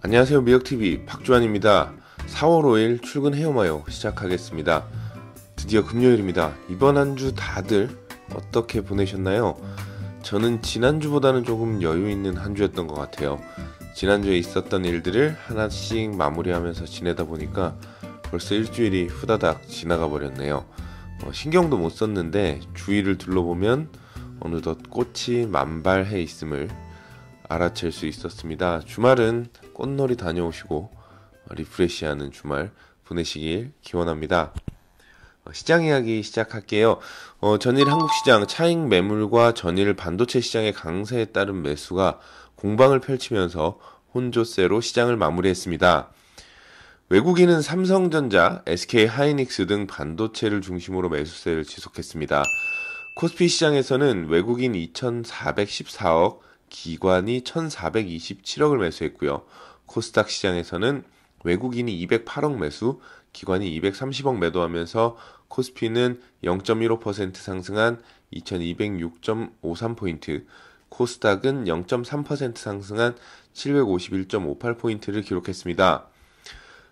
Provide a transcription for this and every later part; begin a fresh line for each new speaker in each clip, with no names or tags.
안녕하세요, 미역TV 박주환입니다. 4월 5일 출근 헤어마요 시작하겠습니다. 드디어 금요일입니다. 이번 한 주 다들 어떻게 보내셨나요? 저는 지난주보다는 조금 여유있는 한 주였던 것 같아요. 지난주에 있었던 일들을 하나씩 마무리하면서 지내다 보니까 벌써 일주일이 후다닥 지나가 버렸네요. 신경도 못 썼는데 주위를 둘러보면 어느덧 꽃이 만발해 있음을 알아챌 수 있었습니다. 주말은 꽃놀이 다녀오시고 리프레시하는 주말 보내시길 기원합니다. 시장 이야기 시작할게요. 전일 한국시장 차익 매물과 전일 반도체 시장의 강세에 따른 매수가 공방을 펼치면서 혼조세로 시장을 마무리했습니다. 외국인은 삼성전자, SK하이닉스 등 반도체를 중심으로 매수세를 지속했습니다. 코스피 시장에서는 외국인 2,414억, 기관이 1,427억을 매수했고요. 코스닥 시장에서는 외국인이 208억 매수, 기관이 230억 매도하면서 코스피는 0.15% 상승한 2206.53포인트, 코스닥은 0.3% 상승한 751.58포인트를 기록했습니다.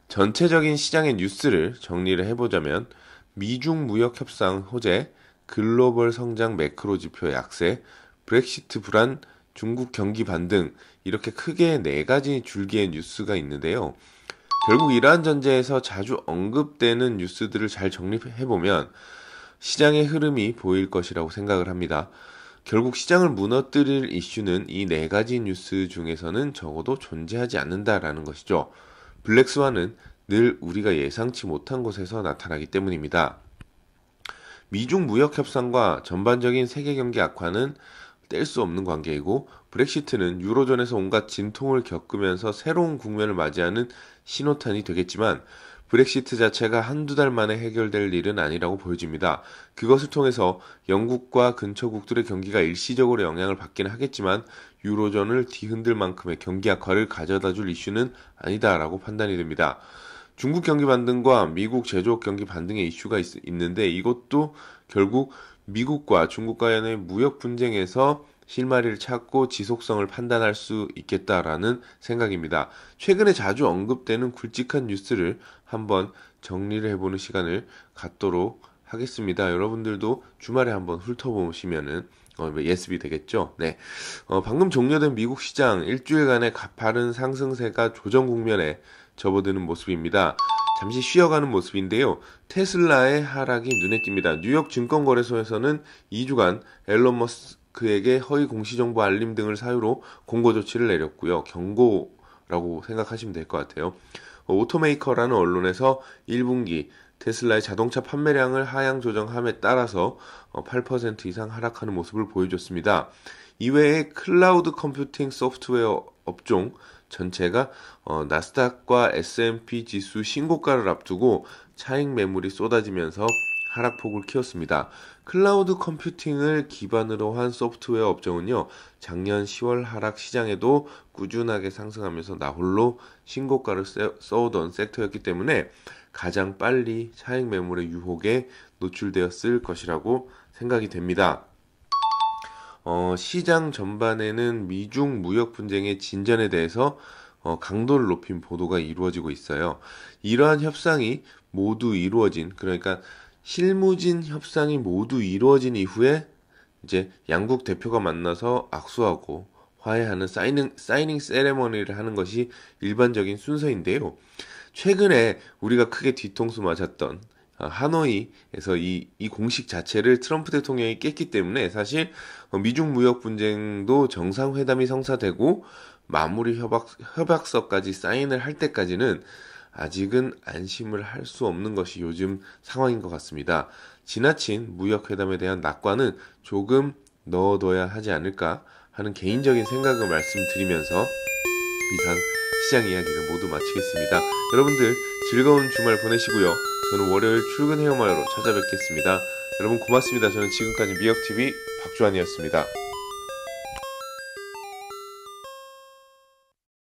전체적인 시장의 뉴스를 정리를 해보자면 미중 무역 협상 호재, 글로벌 성장 매크로 지표 약세, 브렉시트 불안, 중국 경기 반등, 이렇게 크게 4가지 줄기의 뉴스가 있는데요. 결국 이러한 전제에서 자주 언급되는 뉴스들을 잘 정리해보면 시장의 흐름이 보일 것이라고 생각을 합니다. 결국 시장을 무너뜨릴 이슈는 이 4가지 뉴스 중에서는 적어도 존재하지 않는다라는 것이죠. 블랙스완은 늘 우리가 예상치 못한 곳에서 나타나기 때문입니다. 미중 무역 협상과 전반적인 세계 경기 악화는 뗄 수 없는 관계이고, 브렉시트는 유로존에서 온갖 진통을 겪으면서 새로운 국면을 맞이하는 신호탄이 되겠지만 브렉시트 자체가 한두 달 만에 해결될 일은 아니라고 보여집니다. 그것을 통해서 영국과 근처국들의 경기가 일시적으로 영향을 받기는 하겠지만 유로존을 뒤흔들 만큼의 경기 악화를 가져다줄 이슈는 아니다라고 판단이 됩니다. 중국 경기 반등과 미국 제조업 경기 반등의 이슈가 있는데 이것도 결국 미국과 중국 간의 무역 분쟁에서 실마리를 찾고 지속성을 판단할 수 있겠다라는 생각입니다. 최근에 자주 언급되는 굵직한 뉴스를 한번 정리를 해보는 시간을 갖도록 하겠습니다. 여러분들도 주말에 한번 훑어보시면은 예습이 되겠죠. 네. 방금 종료된 미국 시장 일주일간의 가파른 상승세가 조정 국면에 접어드는 모습입니다. 잠시 쉬어가는 모습인데요. 테슬라의 하락이 눈에 띕니다. 뉴욕 증권거래소에서는 2주간 앨런 머스크에게 허위 공시정보 알림 등을 사유로 공고 조치를 내렸고요. 경고라고 생각하시면 될 것 같아요. 오토메이커라는 언론에서 1분기 테슬라의 자동차 판매량을 하향 조정함에 따라서 8% 이상 하락하는 모습을 보여줬습니다. 이외에 클라우드 컴퓨팅 소프트웨어 업종 전체가 나스닥과 S&P 지수 신고가를 앞두고 차익 매물이 쏟아지면서 하락폭을 키웠습니다. 클라우드 컴퓨팅을 기반으로 한 소프트웨어 업종은요, 작년 10월 하락 시장에도 꾸준하게 상승하면서 나홀로 신고가를 써오던 섹터였기 때문에 가장 빨리 차익 매물의 유혹에 노출되었을 것이라고 생각이 됩니다. 시장 전반에는 미중 무역 분쟁의 진전에 대해서 강도를 높인 보도가 이루어지고 있어요. 이러한 협상이 모두 이루어진, 그러니까 실무진 협상이 모두 이루어진 이후에 이제 양국 대표가 만나서 악수하고 화해하는 사이닝 세레머니를 하는 것이 일반적인 순서인데요. 최근에 우리가 크게 뒤통수 맞았던 하노이에서 이 공식 자체를 트럼프 대통령이 깼기 때문에 사실 미중 무역 분쟁도 정상회담이 성사되고 마무리 협약서까지 사인을 할 때까지는 아직은 안심을 할 수 없는 것이 요즘 상황인 것 같습니다. 지나친 무역회담에 대한 낙관은 조금 넣어둬야 하지 않을까 하는 개인적인 생각을 말씀드리면서 이상 시장 이야기를 모두 마치겠습니다. 여러분들 즐거운 주말 보내시고요. 저는 월요일 출근 헤어마요로 찾아뵙겠습니다. 여러분 고맙습니다. 저는 지금까지 미역TV 박주환이었습니다.